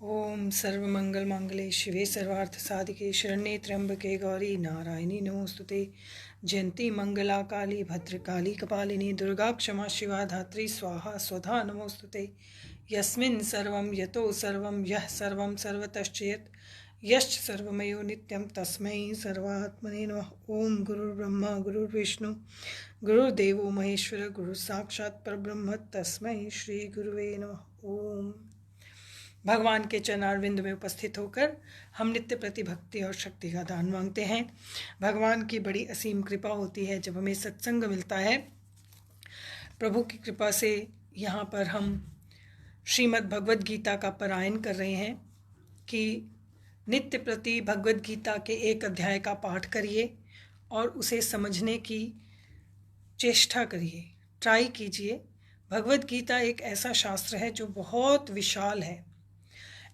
ओम सर्वमंगल मांगल्ये शिवे सर्वार्थ साधिके शरण्ये त्र्यंबके गौरी नारायणी नमोस्तुते। जयंती मंगला काली भद्रकाली कपालिनी दुर्गा क्षमा शिवा धात्री स्वाहा स्वधा नमोस्तुते। यस्मिन् सर्वं यतो सर्वं यः सर्वं सर्वतश्चेत् यश्च सर्वमयो नित्यं तस्मै सर्वात्मने नमः। ओम गुरुर्ब्रह्मा गुरुर्विष्णु गुरुर्देवो महेश्वर गुरु साक्षात् परब्रह्म तस्मै श्री गुरुवे नमः। ओम भगवान के चरणारविंद में उपस्थित होकर हम नित्य प्रति भक्ति और शक्ति का दान मांगते हैं। भगवान की बड़ी असीम कृपा होती है जब हमें सत्संग मिलता है। प्रभु की कृपा से यहाँ पर हम श्रीमद् भगवद गीता का पारायण कर रहे हैं कि नित्य प्रति भगवद गीता के एक अध्याय का पाठ करिए और उसे समझने की चेष्टा करिए, ट्राई कीजिए। भगवद गीता एक ऐसा शास्त्र है जो बहुत विशाल है,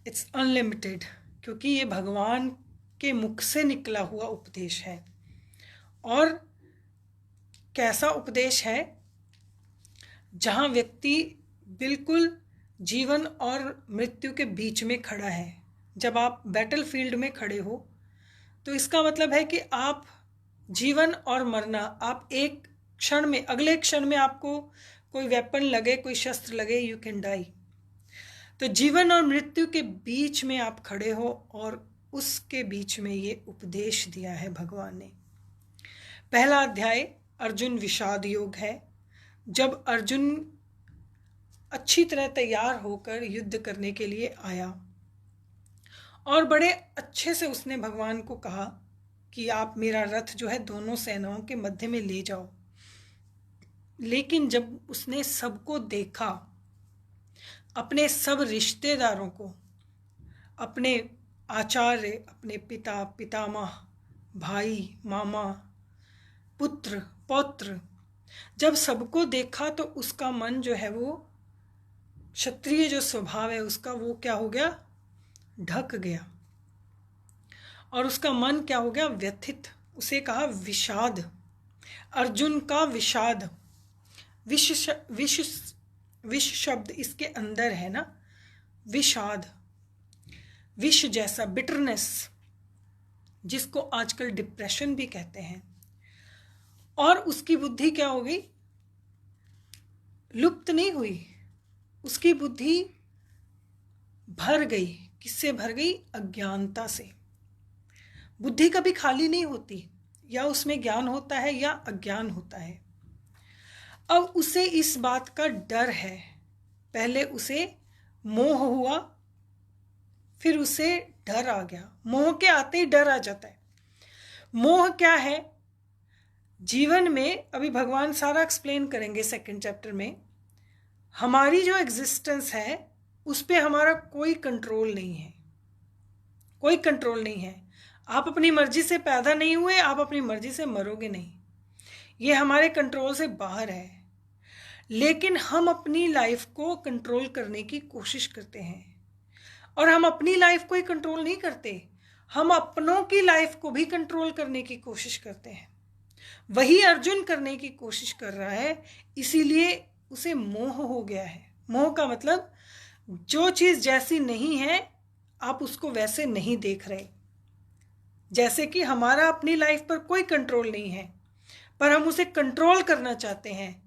इट्स अनलिमिटेड, क्योंकि ये भगवान के मुख से निकला हुआ उपदेश है। और कैसा उपदेश है जहाँ व्यक्ति बिल्कुल जीवन और मृत्यु के बीच में खड़ा है। जब आप बैटल फील्ड में खड़े हो तो इसका मतलब है कि आप जीवन और मरना, आप एक क्षण में, अगले क्षण में आपको कोई वेपन लगे, कोई शस्त्र लगे, यू कैन डाई। तो जीवन और मृत्यु के बीच में आप खड़े हो और उसके बीच में ये उपदेश दिया है भगवान ने। पहला अध्याय अर्जुन विषाद योग है। जब अर्जुन अच्छी तरह तैयार होकर युद्ध करने के लिए आया और बड़े अच्छे से उसने भगवान को कहा कि आप मेरा रथ जो है दोनों सेनाओं के मध्य में ले जाओ। लेकिन जब उसने सबको देखा, अपने सब रिश्तेदारों को, अपने आचार्य, अपने पिता, पितामह, भाई, मामा, पुत्र, पौत्र, जब सबको देखा तो उसका मन जो है वो क्षत्रिय जो स्वभाव है उसका, वो क्या हो गया, ढक गया। और उसका मन क्या हो गया, व्यथित। उसे कहा विषाद, अर्जुन का विषाद। विष शब्द इसके अंदर है ना, विषाद, विष जैसा, बिटरनेस, जिसको आजकल डिप्रेशन भी कहते हैं। और उसकी बुद्धि क्या हो गई, लुप्त नहीं हुई, उसकी बुद्धि भर गई। किससे भर गई, अज्ञानता से। बुद्धि कभी खाली नहीं होती, या उसमें ज्ञान होता है या अज्ञान होता है। अब उसे इस बात का डर है। पहले उसे मोह हुआ, फिर उसे डर आ गया। मोह के आते ही डर आ जाता है। मोह क्या है जीवन में, अभी भगवान सारा एक्सप्लेन करेंगे सेकंड चैप्टर में। हमारी जो एग्जिस्टेंस है उस पे हमारा कोई कंट्रोल नहीं है, कोई कंट्रोल नहीं है। आप अपनी मर्जी से पैदा नहीं हुए, आप अपनी मर्जी से मरोगे नहीं, ये हमारे कंट्रोल से बाहर है। लेकिन हम अपनी लाइफ को कंट्रोल करने की कोशिश करते हैं। और हम अपनी लाइफ को ही कंट्रोल नहीं करते, हम अपनों की लाइफ को भी कंट्रोल करने की कोशिश करते हैं। वही अर्जुन करने की कोशिश कर रहा है, इसीलिए उसे मोह हो गया है। मोह का मतलब जो चीज़ जैसी नहीं है आप उसको वैसे नहीं देख रहे। जैसे कि हमारा अपनी लाइफ पर कोई कंट्रोल नहीं है पर हम उसे कंट्रोल करना चाहते हैं,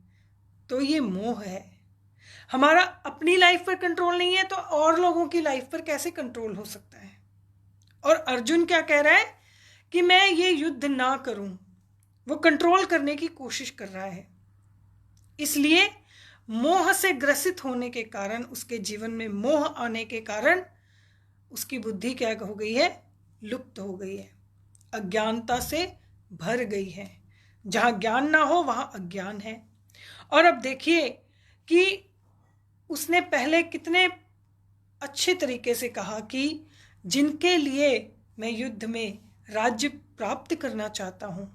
तो ये मोह है। हमारा अपनी लाइफ पर कंट्रोल नहीं है तो और लोगों की लाइफ पर कैसे कंट्रोल हो सकता है। और अर्जुन क्या कह रहा है कि मैं ये युद्ध ना करूं, वो कंट्रोल करने की कोशिश कर रहा है। इसलिए मोह से ग्रसित होने के कारण, उसके जीवन में मोह आने के कारण उसकी बुद्धि क्या हो गई है, लुप्त हो गई है, अज्ञानता से भर गई है। जहाँ ज्ञान ना हो वहाँ अज्ञान है। और अब देखिए कि उसने पहले कितने अच्छे तरीके से कहा कि जिनके लिए मैं युद्ध में राज्य प्राप्त करना चाहता हूँ,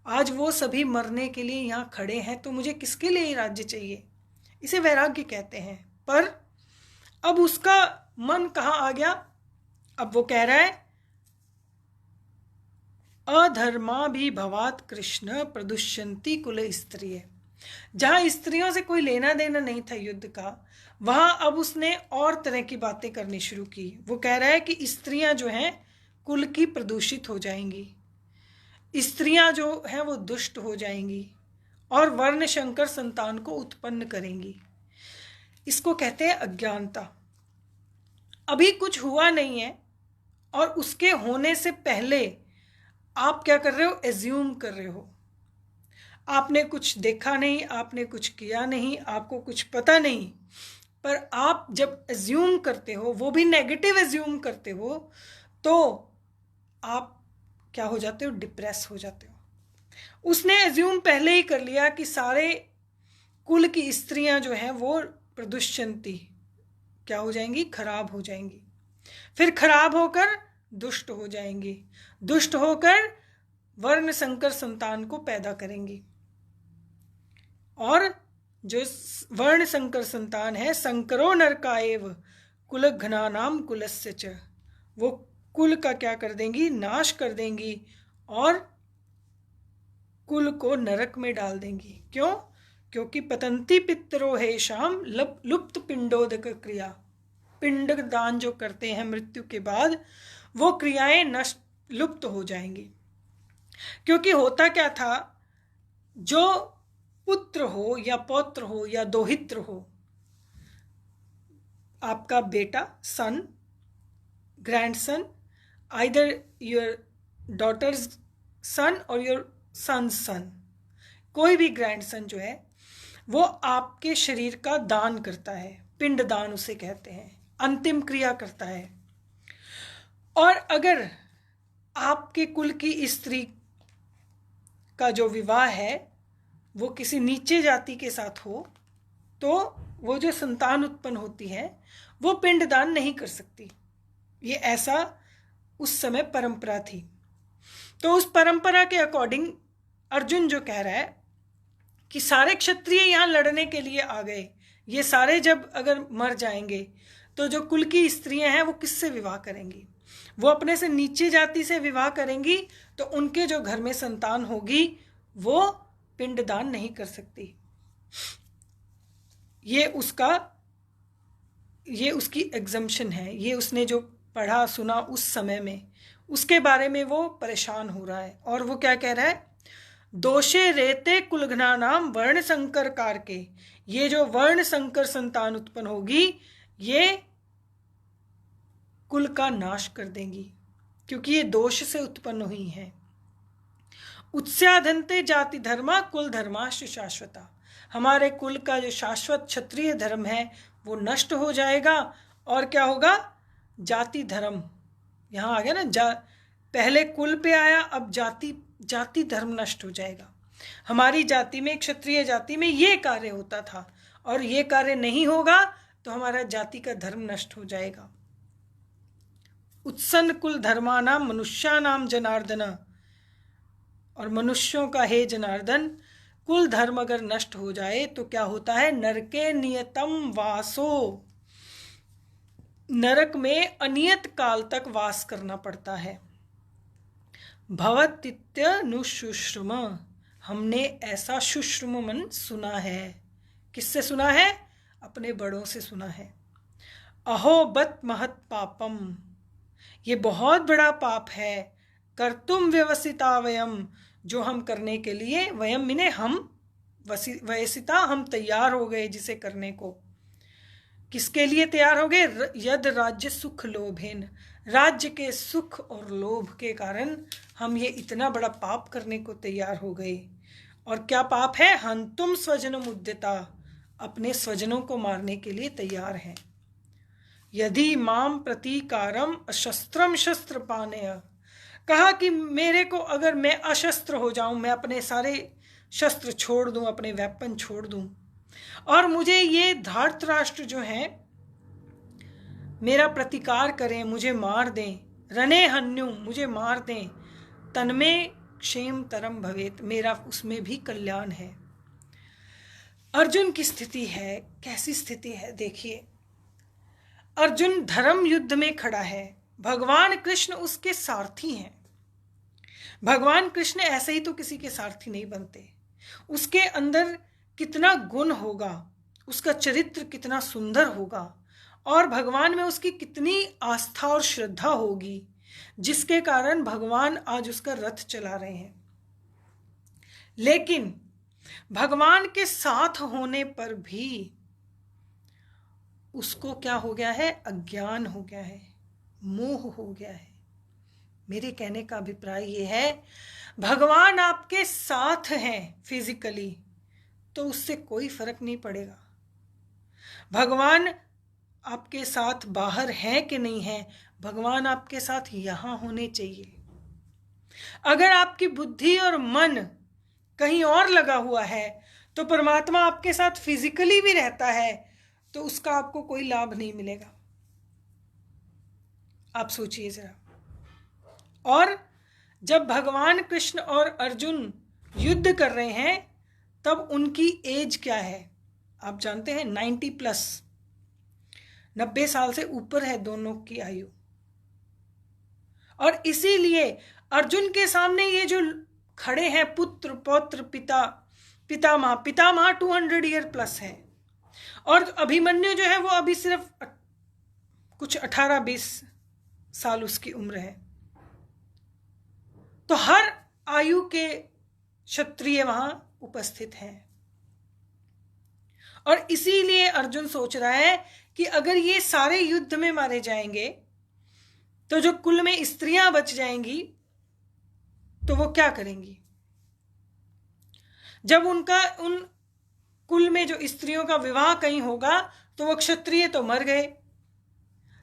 आज वो सभी मरने के लिए यहाँ खड़े हैं, तो मुझे किसके लिए ये राज्य चाहिए। इसे वैराग्य कहते हैं। पर अब उसका मन कहाँ आ गया, अब वो कह रहा है अधर्मा भी भवात कृष्ण प्रदुष्यंती कुल स्त्रिय। जहां स्त्रियों से कोई लेना देना नहीं था युद्ध का, वहां अब उसने और तरह की बातें करनी शुरू की। वो कह रहा है कि स्त्रियां जो हैं कुल की प्रदूषित हो जाएंगी, स्त्रियां जो हैं वो दुष्ट हो जाएंगी और वर्ण शंकर संतान को उत्पन्न करेंगी। इसको कहते हैं अज्ञानता। अभी कुछ हुआ नहीं है और उसके होने से पहले आप क्या कर रहे हो, एज्यूम कर रहे हो। आपने कुछ देखा नहीं, आपने कुछ किया नहीं, आपको कुछ पता नहीं, पर आप जब एज्यूम करते हो, वो भी नेगेटिव एज्यूम करते हो, तो आप क्या हो जाते हो, डिप्रेस हो जाते हो। उसने एज्यूम पहले ही कर लिया कि सारे कुल की स्त्रियां जो हैं वो प्रदुष्यंती क्या हो जाएंगी, खराब हो जाएंगी, फिर खराब होकर दुष्ट हो जाएंगी, दुष्ट होकर वर्ण संकर संतान को पैदा करेंगी। और जो वर्ण संकर संतान है, संकरो नरकाएव कुल घनानाम कुलस्य च, वो कुल का क्या कर देंगी, नाश कर देंगी और कुल को नरक में डाल देंगी। क्यों? क्योंकि पतंती पितरो हे शाम लुप्त पिंडोदक क्रिया, पिंड दान जो करते हैं मृत्यु के बाद, वो क्रियाएं नष्ट लुप्त हो जाएंगी। क्योंकि होता क्या था, जो पुत्र हो या पौत्र हो या दोहित्र हो, आपका बेटा, सन, ग्रैंडसन, आइदर योर डॉटर्स सन और योर सन्स सन, कोई भी ग्रैंडसन जो है वो आपके शरीर का दान करता है, पिंड दान उसे कहते हैं, अंतिम क्रिया करता है। और अगर आपके कुल की स्त्री का जो विवाह है वो किसी नीचे जाति के साथ हो, तो वो जो संतान उत्पन्न होती है वो पिंडदान नहीं कर सकती। ये ऐसा उस समय परंपरा थी। तो उस परंपरा के अकॉर्डिंग अर्जुन जो कह रहा है कि सारे क्षत्रिय यहाँ लड़ने के लिए आ गए, ये सारे जब अगर मर जाएंगे तो जो कुल की स्त्रियां हैं वो किससे विवाह करेंगी? वो अपने से नीचे जाति से विवाह करेंगी, तो उनके जो घर में संतान होगी वो पिंडदान नहीं कर सकती। ये उसकी एग्जम्पशन है। ये उसने जो पढ़ा सुना उस समय में, उसके बारे में वो परेशान हो रहा है। और वो क्या कह रहा है, दोषे रेते कुलघ्ना नाम वर्ण संकर कार के, ये जो वर्ण संकर संतान उत्पन्न होगी ये कुल का नाश कर देंगी, क्योंकि ये दोष से उत्पन्न हुई हैं। उत्स्याधन्ते जाति धर्मा कुल धर्माश्च शाश्वता, हमारे कुल का जो शाश्वत क्षत्रिय धर्म है वो नष्ट हो जाएगा। और क्या होगा, जाति धर्म, यहाँ आ गया ना, पहले कुल पे आया, अब जाति धर्म नष्ट हो जाएगा। हमारी जाति में, क्षत्रिय जाति में ये कार्य होता था और ये कार्य नहीं होगा तो हमारा जाति का धर्म नष्ट हो जाएगा। उत्सन्न कुल धर्मानाम मनुष्यानाम जनार्दन, और मनुष्यों का हे जनार्दन, कुल धर्म अगर नष्ट हो जाए तो क्या होता है, नरके नियतम वासो, नरक में अनियत काल तक वास करना पड़ता है। भवतीत्यनुशुश्रुम, हमने ऐसा शुश्रुमन सुना है। किससे सुना है? अपने बड़ों से सुना है। अहो बत महत पापम, ये बहुत बड़ा पाप है। कर्तुम व्यवसिता वयम, जो हम करने के लिए, वयम मिने हम, वयसिता हम तैयार हो गए जिसे करने को। किसके लिए तैयार हो गए? यद राज्य सुख लोभेन, राज्य के सुख और लोभ के कारण हम ये इतना बड़ा पाप करने को तैयार हो गए। और क्या पाप है? हंतुम स्वजनम उद्यता, अपने स्वजनों को मारने के लिए तैयार हैं। यदि माम प्रतीकारम अशस्त्रम शस्त्र पानेय, कहा कि मेरे को अगर मैं अशस्त्र हो जाऊं, मैं अपने सारे शस्त्र छोड़ दूं, अपने वेपन छोड़ दूं, और मुझे ये धृतराष्ट्र जो हैं मेरा प्रतिकार करें, मुझे मार दें, रणे हन्यु, मुझे मार दें, तन्मे क्षेम तरम भवेत, मेरा उसमें भी कल्याण है। अर्जुन की स्थिति है, कैसी स्थिति है देखिए। अर्जुन धर्म युद्ध में खड़ा है, भगवान कृष्ण उसके सारथी हैं। भगवान कृष्ण ऐसे ही तो किसी के सारथी नहीं बनते, उसके अंदर कितना गुण होगा, उसका चरित्र कितना सुंदर होगा, और भगवान में उसकी कितनी आस्था और श्रद्धा होगी, जिसके कारण भगवान आज उसका रथ चला रहे हैं। लेकिन भगवान के साथ होने पर भी उसको क्या हो गया है? अज्ञान हो गया है, मोह हो गया है। मेरे कहने का अभिप्राय ये है, भगवान आपके साथ हैं फिजिकली तो उससे कोई फर्क नहीं पड़ेगा। भगवान आपके साथ बाहर है कि नहीं है, भगवान आपके साथ यहाँ होने चाहिए। अगर आपकी बुद्धि और मन कहीं और लगा हुआ है तो परमात्मा आपके साथ फिजिकली भी रहता है तो उसका आपको कोई लाभ नहीं मिलेगा। आप सोचिए जरा। और जब भगवान कृष्ण और अर्जुन युद्ध कर रहे हैं तब उनकी एज क्या है? आप जानते हैं 90+, 90 साल से ऊपर है दोनों की आयु। और इसीलिए अर्जुन के सामने ये जो खड़े हैं पुत्र पौत्र पिता पितामह 200 ईयर प्लस है, और अभिमन्यु जो है वो अभी सिर्फ कुछ 18-20 साल उसकी उम्र है। तो हर आयु के क्षत्रिय वहां उपस्थित हैं। और इसीलिए अर्जुन सोच रहा है कि अगर ये सारे युद्ध में मारे जाएंगे तो जो कुल में स्त्रियां बच जाएंगी तो वो क्या करेंगी? जब उन कुल में जो स्त्रियों का विवाह कहीं होगा तो वो क्षत्रिय तो मर गए,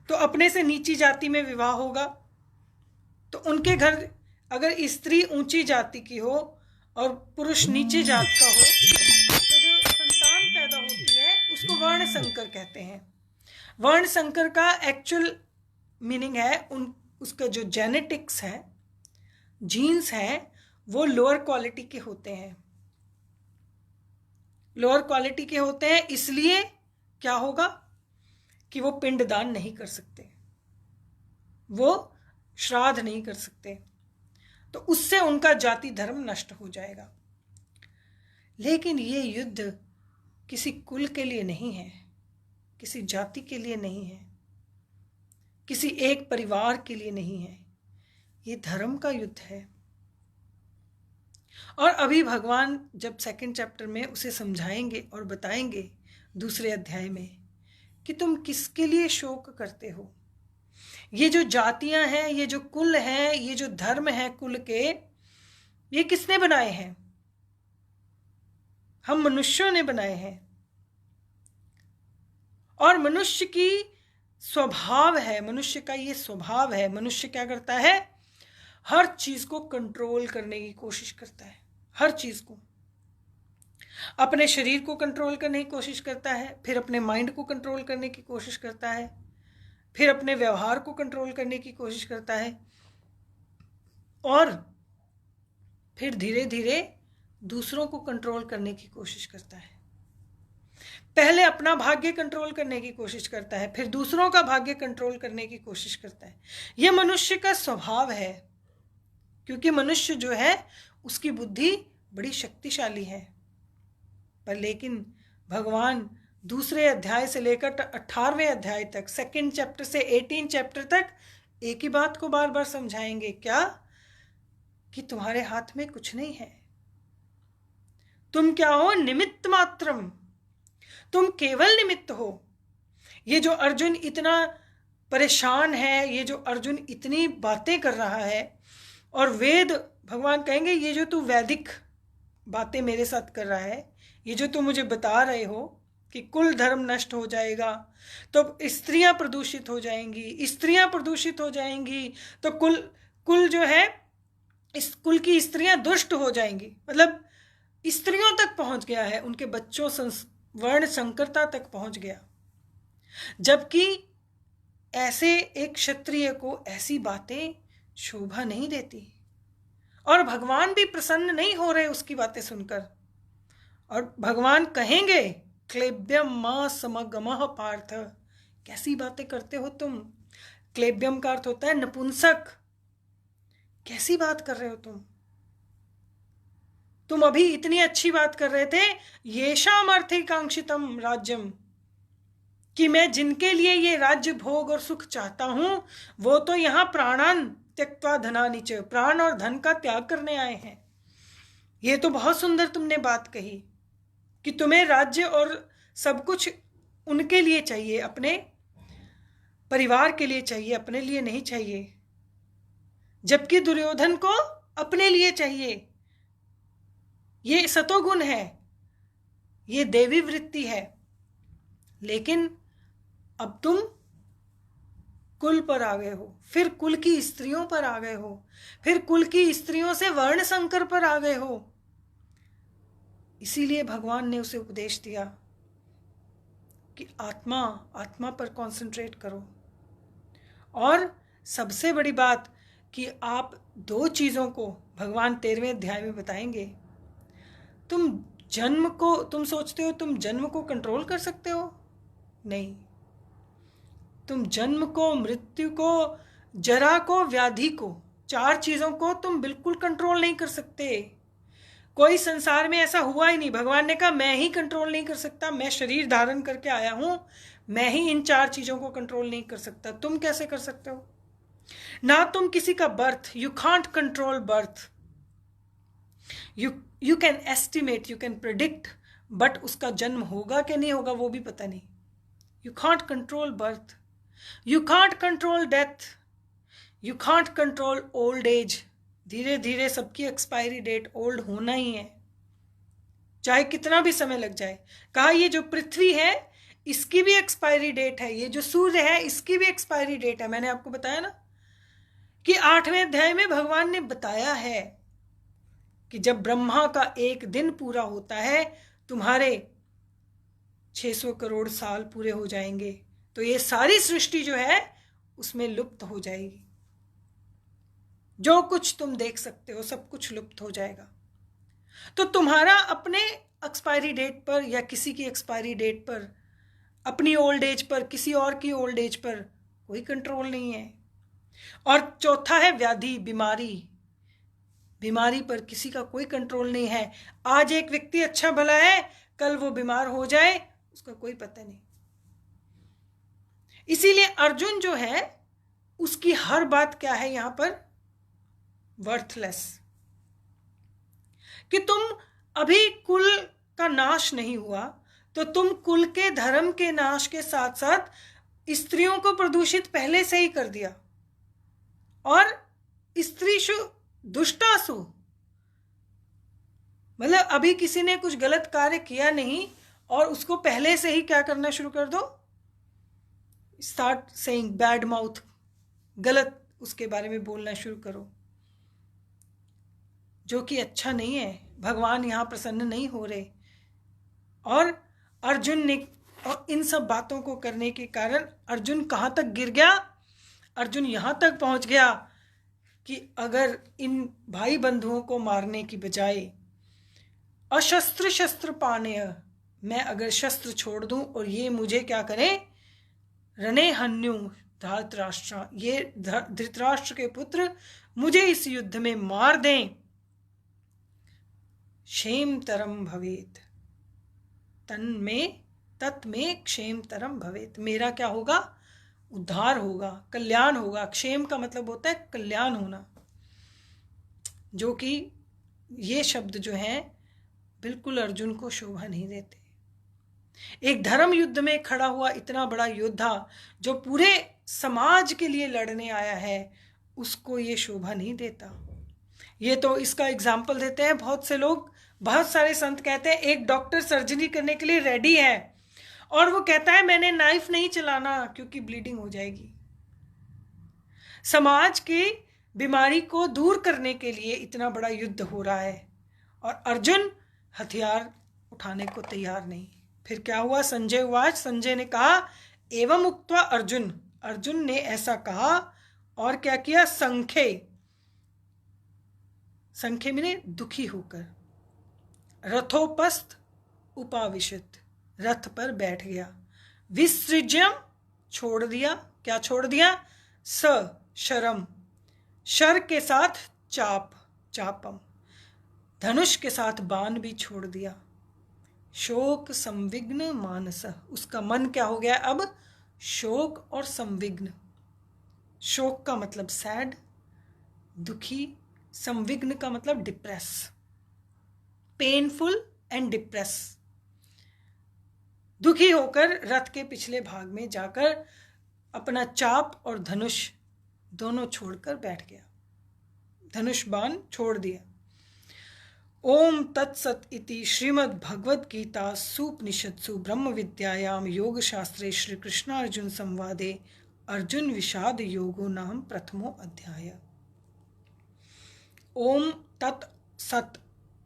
तो अपने से नीची जाति में विवाह होगा तो उनके घर अगर स्त्री ऊंची जाति की हो और पुरुष नीचे जात का हो तो जो संतान पैदा होती है उसको वर्ण संकर कहते हैं। वर्ण संकर का एक्चुअल मीनिंग है उसका जो जेनेटिक्स है, जीन्स हैं, वो लोअर क्वालिटी के होते हैं। लोअर क्वालिटी के होते हैं इसलिए क्या होगा कि वो पिंडदान नहीं कर सकते, वो श्राद्ध नहीं कर सकते, तो उससे उनका जाति धर्म नष्ट हो जाएगा। लेकिन ये युद्ध किसी कुल के लिए नहीं है, किसी जाति के लिए नहीं है, किसी एक परिवार के लिए नहीं है, ये धर्म का युद्ध है। और अभी भगवान जब 2nd चैप्टर में उसे समझाएंगे और बताएंगे 2 अध्याय में कि तुम किसके लिए शोक करते हो। ये जो जातियां हैं, ये जो कुल हैं, ये जो धर्म है कुल के, ये किसने बनाए हैं? हम मनुष्यों ने बनाए हैं। और मनुष्य की स्वभाव है, मनुष्य का ये स्वभाव है, मनुष्य क्या करता है? हर चीज को कंट्रोल करने की कोशिश करता है, हर चीज को। अपने शरीर को कंट्रोल करने की कोशिश करता है, फिर अपने माइंड को कंट्रोल करने की कोशिश करता है, फिर अपने व्यवहार को कंट्रोल करने की कोशिश करता है, और फिर धीरे धीरे दूसरों को कंट्रोल करने की कोशिश करता है। पहले अपना भाग्य कंट्रोल करने की कोशिश करता है, फिर दूसरों का भाग्य कंट्रोल करने की कोशिश करता है। यह मनुष्य का स्वभाव है, क्योंकि मनुष्य जो है उसकी बुद्धि बड़ी शक्तिशाली है। पर लेकिन भगवान 2 अध्याय से लेकर 18वें अध्याय तक, 2nd चैप्टर से 18 चैप्टर तक एक ही बात को बार बार समझाएंगे। क्या? कि तुम्हारे हाथ में कुछ नहीं है, तुम क्या हो? निमित्त मात्रम, तुम केवल निमित्त हो। ये जो अर्जुन इतना परेशान है, ये जो अर्जुन इतनी बातें कर रहा है, और वेद भगवान कहेंगे ये जो तू वैदिक बातें मेरे साथ कर रहा है, ये जो तुम मुझे बता रहे हो कि कुल धर्म नष्ट हो जाएगा तो स्त्रियां प्रदूषित हो जाएंगी, स्त्रियां प्रदूषित हो जाएंगी तो कुल जो है, इस कुल की स्त्रियां दुष्ट हो जाएंगी, मतलब स्त्रियों तक पहुंच गया है, उनके बच्चों वर्ण संकरता तक पहुंच गया। जबकि ऐसे एक क्षत्रिय को ऐसी बातें शोभा नहीं देती, और भगवान भी प्रसन्न नहीं हो रहे उसकी बातें सुनकर। और भगवान कहेंगे क्लेब्यम मां समगमः पार्थ, कैसी बातें करते हो तुम। क्लेब्यम का अर्थ होता है नपुंसक, कैसी बात कर रहे हो तुम। तुम अभी इतनी अच्छी बात कर रहे थे, येषाम अर्थैकांक्षितम राज्यम, कि मैं जिनके लिए ये राज्य भोग और सुख चाहता हूं वो तो यहां प्राणान त्यक्त्वा धनानि च, प्राण और धन का त्याग करने आए हैं। ये तो बहुत सुंदर तुमने बात कही कि तुम्हें राज्य और सब कुछ उनके लिए चाहिए, अपने परिवार के लिए चाहिए, अपने लिए नहीं चाहिए, जबकि दुर्योधन को अपने लिए चाहिए। ये सतोगुण है, ये देवी वृत्ति है। लेकिन अब तुम कुल पर आ गए हो, फिर कुल की स्त्रियों पर आ गए हो, फिर कुल की स्त्रियों से वर्ण संकर पर आ गए हो। इसीलिए भगवान ने उसे उपदेश दिया कि आत्मा पर कंसंट्रेट करो। और सबसे बड़ी बात कि आप दो चीज़ों को भगवान 13वें अध्याय में बताएंगे। तुम सोचते हो तुम जन्म को कंट्रोल कर सकते हो? नहीं। तुम जन्म को, मृत्यु को, जरा को, व्याधि को, 4 चीज़ों को तुम बिल्कुल कंट्रोल नहीं कर सकते। कोई संसार में ऐसा हुआ ही नहीं। भगवान ने कहा मैं ही कंट्रोल नहीं कर सकता, मैं शरीर धारण करके आया हूं, मैं ही इन 4 चीज़ों को कंट्रोल नहीं कर सकता। तुम कैसे कर सकते हो? ना तुम किसी का birth, you can't control birth, you can estimate, you can predict, but उसका जन्म होगा कि नहीं होगा वो भी पता नहीं। You can't control birth, you can't control death, you can't control old age. धीरे धीरे सबकी एक्सपायरी डेट ओल्ड होना ही है, चाहे कितना भी समय लग जाए। कहा ये जो पृथ्वी है इसकी भी एक्सपायरी डेट है, ये जो सूर्य है इसकी भी एक्सपायरी डेट है। मैंने आपको बताया ना कि 8वें अध्याय में भगवान ने बताया है कि जब ब्रह्मा का एक दिन पूरा होता है, तुम्हारे 600 करोड़ साल पूरे हो जाएंगे, तो ये सारी सृष्टि जो है उसमें लुप्त हो जाएगी। जो कुछ तुम देख सकते हो सब कुछ लुप्त हो जाएगा। तो तुम्हारा अपने एक्सपायरी डेट पर या किसी की एक्सपायरी डेट पर, अपनी ओल्ड एज पर, किसी और की ओल्ड एज पर कोई कंट्रोल नहीं है। और चौथा है व्याधि, बीमारी। बीमारी पर किसी का कोई कंट्रोल नहीं है। आज एक व्यक्ति अच्छा भला है, कल वो बीमार हो जाए, उसका कोई पता नहीं। इसीलिए अर्जुन जो है उसकी हर बात क्या है यहां पर? वर्थलेस। कि तुम अभी कुल का नाश नहीं हुआ तो तुम कुल के धर्म के नाश के साथ साथ स्त्रियों को प्रदूषित पहले से ही कर दिया। और स्त्रीषु दुष्टासु, मतलब अभी किसी ने कुछ गलत कार्य किया नहीं और उसको पहले से ही क्या करना शुरू कर दो, स्टार्ट सेइंग बैड माउथ, गलत उसके बारे में बोलना शुरू करो, जो कि अच्छा नहीं है। भगवान यहाँ प्रसन्न नहीं हो रहे। और अर्जुन ने, और इन सब बातों को करने के कारण अर्जुन कहाँ तक गिर गया? अर्जुन यहाँ तक पहुँच गया कि अगर इन भाई बंधुओं को मारने की बजाय अशस्त्र शस्त्र पानेय, मैं अगर शस्त्र छोड़ दूं और ये मुझे क्या करें, रणे हन्यु धृतराष्ट्र, ये धृतराष्ट्र के पुत्र मुझे इस युद्ध में मार दें, क्षेम तरम भवेत, तत्मे क्षेम तरम भवेत, मेरा क्या होगा? उद्धार होगा, कल्याण होगा। क्षेम का मतलब होता है कल्याण होना, जो कि ये शब्द जो हैं बिल्कुल अर्जुन को शोभा नहीं देते। एक धर्म युद्ध में खड़ा हुआ इतना बड़ा योद्धा जो पूरे समाज के लिए लड़ने आया है, उसको ये शोभा नहीं देता। ये तो इसका एग्जाम्पल देते हैं बहुत से लोग, बहुत सारे संत कहते हैं एक डॉक्टर सर्जरी करने के लिए रेडी है और वो कहता है मैंने नाइफ नहीं चलाना क्योंकि ब्लीडिंग हो जाएगी। समाज की बीमारी को दूर करने के लिए इतना बड़ा युद्ध हो रहा है और अर्जुन हथियार उठाने को तैयार नहीं। फिर क्या हुआ? संजय उवाच, संजय ने कहा एवं उक्त्वा अर्जुन, अर्जुन ने ऐसा कहा और क्या किया? संख्ये मैंने दुखी होकर, रथोपस्थ उपाविशत, रथ पर बैठ गया, विसृज्यम छोड़ दिया, क्या छोड़ दिया? शरम, शर के साथ चापम, धनुष के साथ बाण भी छोड़ दिया। शोक संविघ्न मानस, उसका मन क्या हो गया अब? शोक और संविघ्न। शोक का मतलब सैड, दुखी, संविघ्न का मतलब डिप्रेस, पेनफुल एंड डिप्रेस। दुखी होकर रथ के पिछले भाग में जाकर अपना चाप और धनुष दोनों छोड़कर बैठ गया, धनुष बाण छोड़ दिया। ओम तत्सत इति श्रीमद् भगवद गीता सुपनिषत्सु ब्रह्म विद्यायाम योग शास्त्रे श्री कृष्णार्जुन संवादे अर्जुन विषाद योगो नाम प्रथमो अध्याय। ओम तत् सत,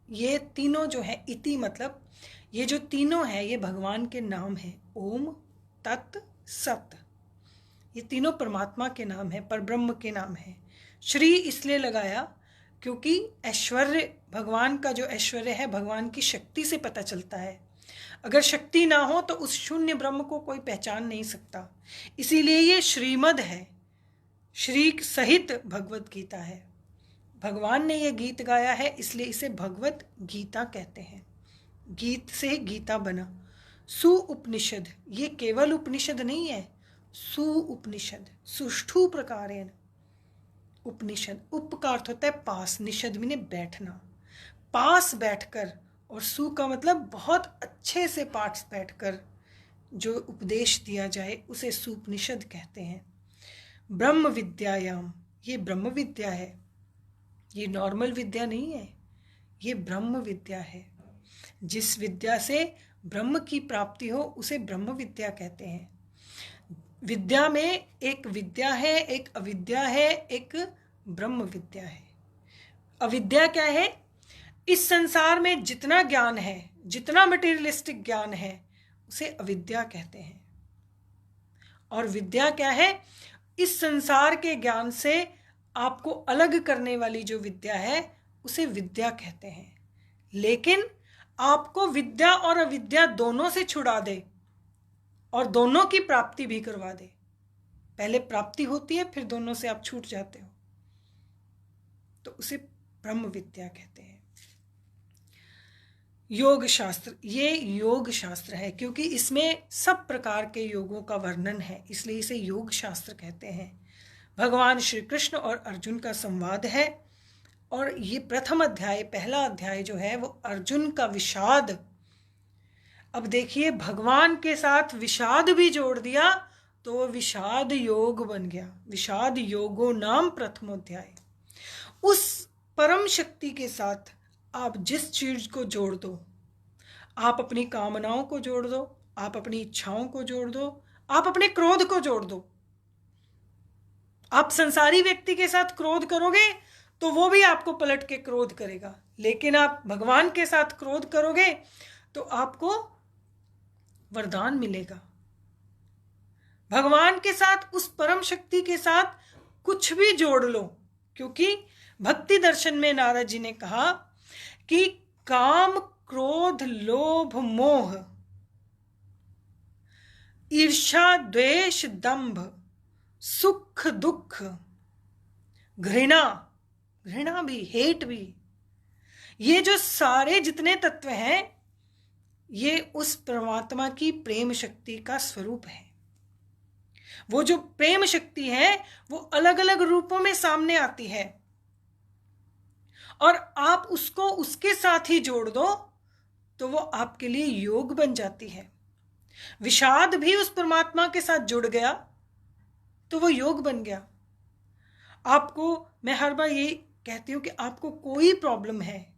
ये तीनों जो है, इति मतलब ये जो तीनों है ये भगवान के नाम है। ओम तत् सत, ये तीनों परमात्मा के नाम है, परब्रह्म के नाम है। श्री इसलिए लगाया क्योंकि ऐश्वर्य, भगवान का जो ऐश्वर्य है भगवान की शक्ति से पता चलता है। अगर शक्ति ना हो तो उस शून्य ब्रह्म को कोई पहचान नहीं सकता, इसीलिए ये श्रीमद है, श्री सहित भगवत गीता है। भगवान ने ये गीत गाया है इसलिए इसे भगवत गीता कहते हैं। गीत से गीता बना। सु उपनिषद, ये केवल उपनिषद नहीं है, सु उपनिषद, सुष्ठु प्रकारेण उपनिषद। उप का अर्थ होता है पास, निषद में बैठना, पास बैठकर, और सु का मतलब बहुत अच्छे से पास बैठकर जो उपदेश दिया जाए उसे सुपनिषद कहते हैं। ब्रह्म विद्यायाम, ये ब्रह्म विद्या है, ये नॉर्मल विद्या नहीं है, ये ब्रह्म विद्या है। जिस विद्या से ब्रह्म की प्राप्ति हो उसे ब्रह्म विद्या कहते हैं। विद्या में एक विद्या है, एक अविद्या है, एक ब्रह्म विद्या है। अविद्या क्या है? इस संसार में जितना ज्ञान है, जितना मटेरियलिस्टिक ज्ञान है उसे अविद्या कहते हैं। और विद्या क्या है? इस संसार के ज्ञान से आपको अलग करने वाली जो विद्या है उसे विद्या कहते हैं। लेकिन आपको विद्या और अविद्या दोनों से छुड़ा दे और दोनों की प्राप्ति भी करवा दे। पहले प्राप्ति होती है, फिर दोनों से आप छूट जाते हो, तो उसे ब्रह्म विद्या कहते हैं। योग शास्त्र, ये योग शास्त्र है क्योंकि इसमें सब प्रकार के योगों का वर्णन है, इसलिए इसे योग शास्त्र कहते हैं। भगवान श्री कृष्ण और अर्जुन का संवाद है और ये प्रथम अध्याय, पहला अध्याय जो है वो अर्जुन का विषाद। अब देखिए, भगवान के साथ विषाद भी जोड़ दिया तो वो विषाद योग बन गया। विषाद योगो नाम प्रथमोध्याय। उस परम शक्ति के साथ आप जिस चीज को जोड़ दो, आप अपनी कामनाओं को जोड़ दो, आप अपनी इच्छाओं को जोड़ दो, आप अपने क्रोध को जोड़ दो। आप संसारी व्यक्ति के साथ क्रोध करोगे तो वो भी आपको पलट के क्रोध करेगा, लेकिन आप भगवान के साथ क्रोध करोगे तो आपको वरदान मिलेगा। भगवान के साथ, उस परम शक्ति के साथ कुछ भी जोड़ लो, क्योंकि भक्ति दर्शन में नारद जी ने कहा कि काम, क्रोध, लोभ, मोह, ईर्ष्या, द्वेष, दंभ, सुख, दुख, घृणा, घृणा भी, हेट भी, ये जो सारे जितने तत्व हैं ये उस परमात्मा की प्रेम शक्ति का स्वरूप है। वो जो प्रेम शक्ति है वो अलग अलग रूपों में सामने आती है और आप उसको उसके साथ ही जोड़ दो तो वो आपके लिए योग बन जाती है। विषाद भी उस परमात्मा के साथ जुड़ गया तो वो योग बन गया। आपको, मैं हर बार ये कहती हूँ कि आपको कोई प्रॉब्लम है,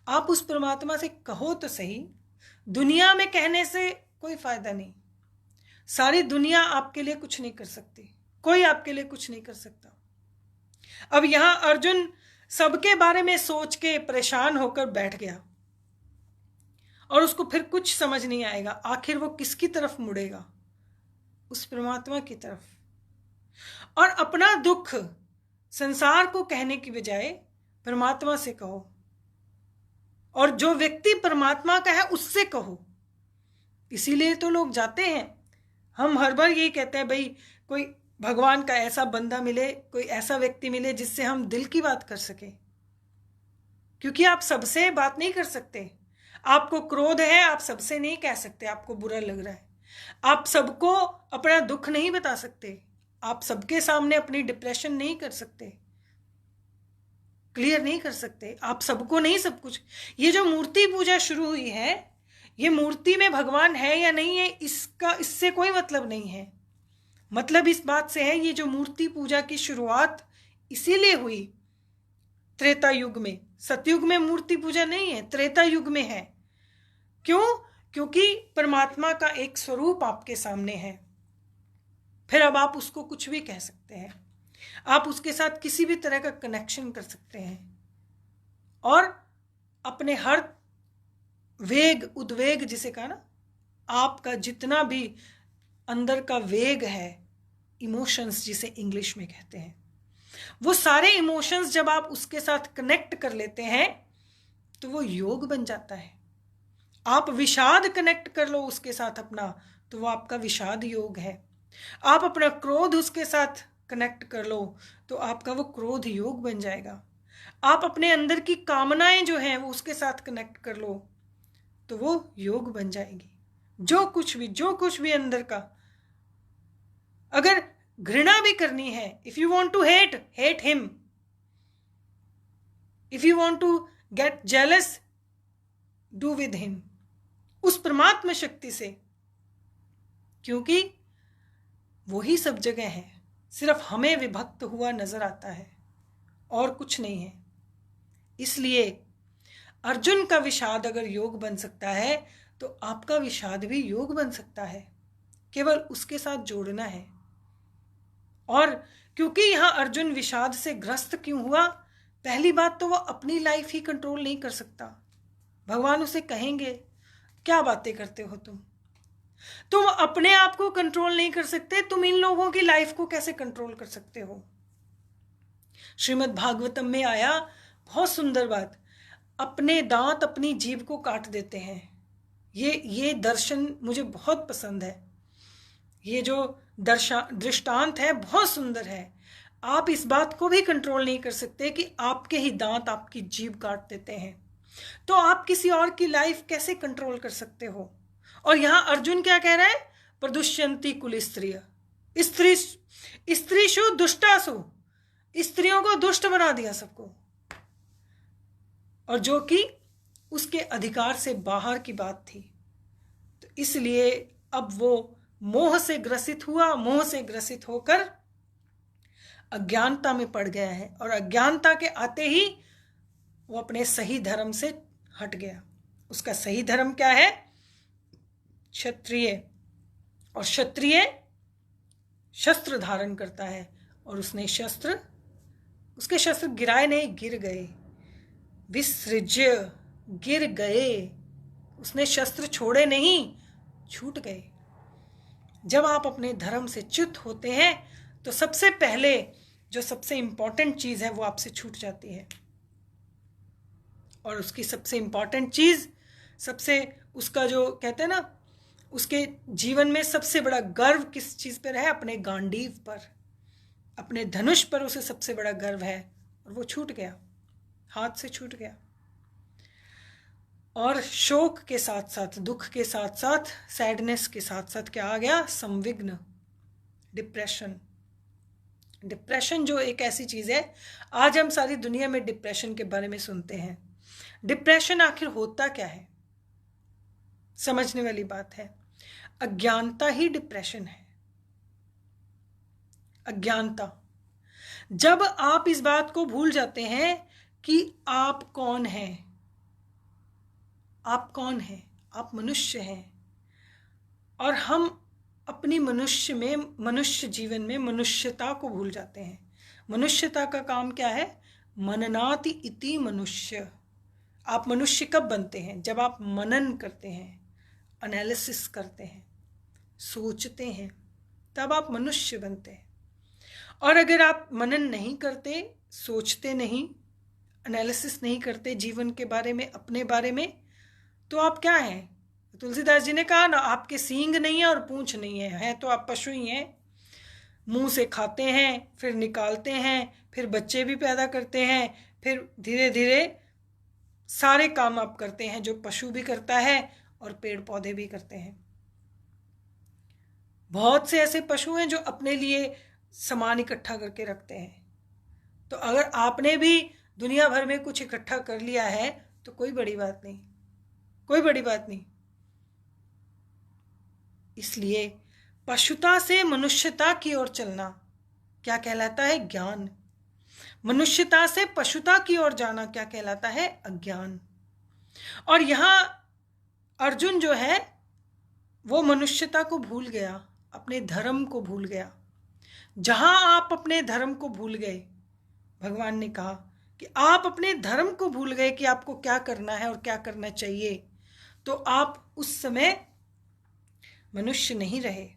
आप उस परमात्मा से कहो तो सही। दुनिया में कहने से कोई फायदा नहीं, सारी दुनिया आपके लिए कुछ नहीं कर सकती, कोई आपके लिए कुछ नहीं कर सकता। अब यहां अर्जुन सबके बारे में सोच के परेशान होकर बैठ गया और उसको फिर कुछ समझ नहीं आएगा, आखिर वो किसकी तरफ मुड़ेगा? उस परमात्मा की तरफ। और अपना दुख संसार को कहने की बजाय परमात्मा से कहो, और जो व्यक्ति परमात्मा का है उससे कहो। इसीलिए तो लोग जाते हैं। हम हर बार यही कहते हैं, भाई कोई भगवान का ऐसा बंदा मिले, कोई ऐसा व्यक्ति मिले जिससे हम दिल की बात कर सके। क्योंकि आप सबसे बात नहीं कर सकते। आपको क्रोध है, आप सबसे नहीं कह सकते आपको बुरा लग रहा है। आप सबको अपना दुख नहीं बता सकते। आप सबके सामने अपनी डिप्रेशन नहीं कर सकते, क्लियर नहीं कर सकते। आप सबको नहीं सब कुछ। ये जो मूर्ति पूजा शुरू हुई है, ये मूर्ति में भगवान है या नहीं है, इससे कोई मतलब नहीं है। मतलब इस बात से है, ये जो मूर्ति पूजा की शुरुआत इसीलिए हुई त्रेता युग में। सतयुग में मूर्ति पूजा नहीं है, त्रेता युग में है। क्यों? क्योंकि परमात्मा का एक स्वरूप आपके सामने है। फिर अब आप उसको कुछ भी कह सकते हैं, आप उसके साथ किसी भी तरह का कनेक्शन कर सकते हैं, और अपने हर वेग, उद्वेग जिसे कहा ना, आपका जितना भी अंदर का वेग है, इमोशंस जिसे इंग्लिश में कहते हैं, वो सारे इमोशंस जब आप उसके साथ कनेक्ट कर लेते हैं तो वो योग बन जाता है। आप विषाद कनेक्ट कर लो उसके साथ अपना, तो वो आपका विषाद योग है। आप अपना क्रोध उसके साथ कनेक्ट कर लो तो आपका वो क्रोध योग बन जाएगा। आप अपने अंदर की कामनाएं जो हैं वो उसके साथ कनेक्ट कर लो तो वो योग बन जाएगी। जो कुछ भी अंदर का, अगर घृणा भी करनी है, if you want to hate him, if you want to get jealous, do with him, उस परमात्मा शक्ति से, क्योंकि वही सब जगह है, सिर्फ हमें विभक्त हुआ नजर आता है और कुछ नहीं है। इसलिए अर्जुन का विषाद अगर योग बन सकता है तो आपका विषाद भी योग बन सकता है, केवल उसके साथ जोड़ना है। और क्योंकि यहां अर्जुन विषाद से ग्रस्त क्यों हुआ? पहली बात तो वो अपनी लाइफ ही कंट्रोल नहीं कर सकता। भगवान उसे कहेंगे, क्या बातें करते हो तुम अपने आप को कंट्रोल नहीं कर सकते, तुम इन लोगों की लाइफ को कैसे कंट्रोल कर सकते हो? श्रीमद् भागवतम में आया बहुत सुंदर बात, अपने दांत अपनी जीभ को काट देते हैं। ये दर्शन मुझे बहुत पसंद है। ये जो दृष्टांत है बहुत सुंदर है। आप इस बात को भी कंट्रोल नहीं कर सकते कि आपके ही दांत आपकी जीभ काट देते हैं, तो आप किसी और की लाइफ कैसे कंट्रोल कर सकते हो? और यहां अर्जुन क्या कह रहा है? प्रदुष्यंती कुल स्त्रीषु दुष्टासु, स्त्रियों को दुष्ट बना दिया सबको, और जो कि उसके अधिकार से बाहर की बात थी। तो इसलिए अब वो मोह से ग्रसित हुआ, मोह से ग्रसित होकर अज्ञानता में पड़ गया है, और अज्ञानता के आते ही वो अपने सही धर्म से हट गया। उसका सही धर्म क्या है? क्षत्रिय। और क्षत्रिय शस्त्र धारण करता है, और उसने उसके शस्त्र गिराए नहीं, गिर गए। विसृज्य, गिर गए। उसने शस्त्र छोड़े नहीं, छूट गए। जब आप अपने धर्म से च्युत होते हैं तो सबसे पहले जो सबसे इंपॉर्टेंट चीज है वो आपसे छूट जाती है। और उसकी सबसे इंपॉर्टेंट चीज, सबसे उसका जो कहते हैं ना, उसके जीवन में सबसे बड़ा गर्व किस चीज पर है? अपने गांडीव पर, अपने धनुष पर उसे सबसे बड़ा गर्व है, और वो छूट गया, हाथ से छूट गया। और शोक के साथ साथ, दुख के साथ साथ, सैडनेस के साथ साथ क्या आ गया? संविघ्न, डिप्रेशन। डिप्रेशन जो एक ऐसी चीज है, आज हम सारी दुनिया में डिप्रेशन के बारे में सुनते हैं। डिप्रेशन आखिर होता क्या है? समझने वाली बात है। अज्ञानता ही डिप्रेशन है। अज्ञानता। जब आप इस बात को भूल जाते हैं कि आप कौन हैं, आप कौन हैं, आप मनुष्य हैं, और हम अपनी मनुष्य जीवन में मनुष्यता को भूल जाते हैं। मनुष्यता का काम क्या है? मननाति इति मनुष्य। आप मनुष्य कब बनते हैं? जब आप मनन करते हैं, एनालिसिस करते हैं, सोचते हैं, तब आप मनुष्य बनते हैं। और अगर आप मनन नहीं करते, सोचते नहीं, एनालिसिस नहीं करते जीवन के बारे में, अपने बारे में, तो आप क्या हैं? तुलसीदास जी ने कहा ना, आपके सींग नहीं है और पूंछ नहीं है तो आप पशु ही हैं। मुंह से खाते हैं, फिर निकालते हैं, फिर बच्चे भी पैदा करते हैं, फिर धीरे धीरे सारे काम आप करते हैं जो पशु भी करता है और पेड़ पौधे भी करते हैं। बहुत से ऐसे पशु हैं जो अपने लिए सामान इकट्ठा करके रखते हैं। तो अगर आपने भी दुनिया भर में कुछ इकट्ठा कर लिया है तो कोई बड़ी बात नहीं, कोई बड़ी बात नहीं। इसलिए पशुता से मनुष्यता की ओर चलना क्या कहलाता है? ज्ञान। मनुष्यता से पशुता की ओर जाना क्या कहलाता है? अज्ञान। और यहां अर्जुन जो है वो मनुष्यता को भूल गया, अपने धर्म को भूल गया। जहां आप अपने धर्म को भूल गए, भगवान ने कहा कि आप अपने धर्म को भूल गए कि आपको क्या करना है और क्या करना चाहिए, तो आप उस समय मनुष्य नहीं रहे।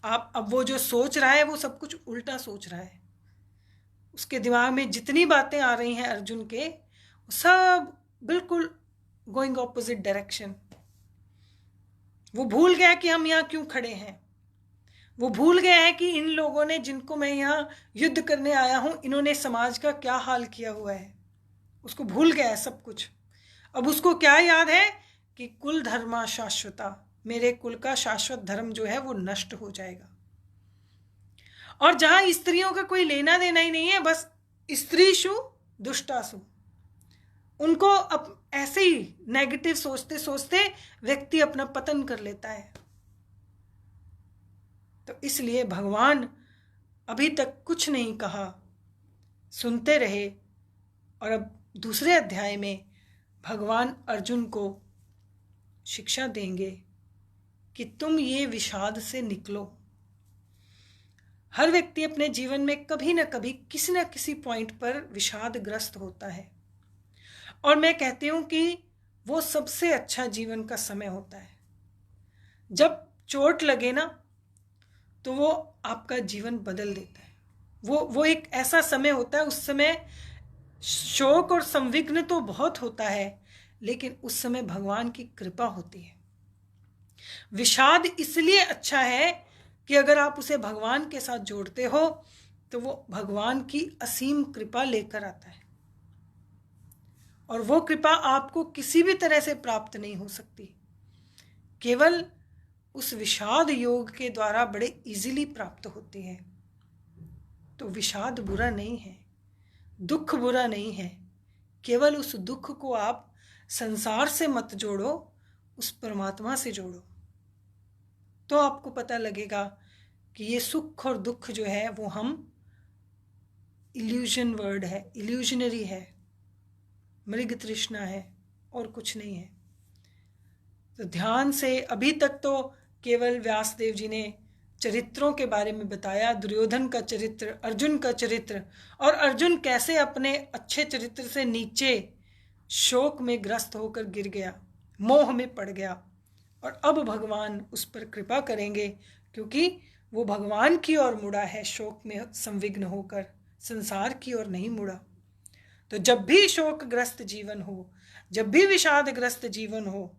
आप अब वो जो सोच रहा है वो सब कुछ उल्टा सोच रहा है। उसके दिमाग में जितनी बातें आ रही हैं अर्जुन के, वो सब बिल्कुल गोइंग ऑपोजिट डायरेक्शन। वो भूल गया कि हम यहाँ क्यों खड़े हैं। वो भूल गया है कि इन लोगों ने, जिनको मैं यहाँ युद्ध करने आया हूँ, इन्होंने समाज का क्या हाल किया हुआ है। उसको भूल गया है सब कुछ। अब उसको क्या याद है कि कुल धर्मा शाश्वता, मेरे कुल का शाश्वत धर्म जो है वो नष्ट हो जाएगा। और जहां स्त्रियों का कोई लेना देना ही नहीं है, बस स्त्रीषु दुष्टासु, उनको अब ऐसे ही नेगेटिव सोचते सोचते व्यक्ति अपना पतन कर लेता है। तो इसलिए भगवान अभी तक कुछ नहीं कहा, सुनते रहे। और अब दूसरे अध्याय में भगवान अर्जुन को शिक्षा देंगे कि तुम ये विषाद से निकलो। हर व्यक्ति अपने जीवन में कभी ना कभी किसी न किसी पॉइंट पर विषादग्रस्त होता है, और मैं कहती हूँ कि वो सबसे अच्छा जीवन का समय होता है। जब चोट लगे ना तो वो आपका जीवन बदल देता है। वो एक ऐसा समय होता है, उस समय शोक और संविघ्न तो बहुत होता है, लेकिन उस समय भगवान की कृपा होती है। विषाद इसलिए अच्छा है कि अगर आप उसे भगवान के साथ जोड़ते हो तो वो भगवान की असीम कृपा लेकर आता है, और वो कृपा आपको किसी भी तरह से प्राप्त नहीं हो सकती, केवल उस विषाद योग के द्वारा बड़े इजीली प्राप्त होती है। तो विषाद बुरा नहीं है, दुख बुरा नहीं है, केवल उस दुख को आप संसार से मत जोड़ो, उस परमात्मा से जोड़ो। तो आपको पता लगेगा कि ये सुख और दुख जो है वो हम इल्यूजन वर्ड है, इल्यूजनरी है, मृग तृष्णा है, और कुछ नहीं है। तो ध्यान से, अभी तक तो केवल व्यासदेव जी ने चरित्रों के बारे में बताया, दुर्योधन का चरित्र, अर्जुन का चरित्र, और अर्जुन कैसे अपने अच्छे चरित्र से नीचे शोक में ग्रस्त होकर गिर गया, मोह में पड़ गया। और अब भगवान उस पर कृपा करेंगे, क्योंकि वो भगवान की ओर मुड़ा है, शोक में संविघ्न होकर, संसार की ओर नहीं मुड़ा। तो जब भी शोकग्रस्त जीवन हो, जब भी विषादग्रस्त जीवन हो,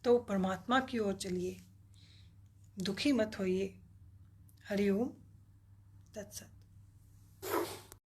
तो परमात्मा की ओर चलिए, दुखी मत होइए। हरि ओम तत्सत।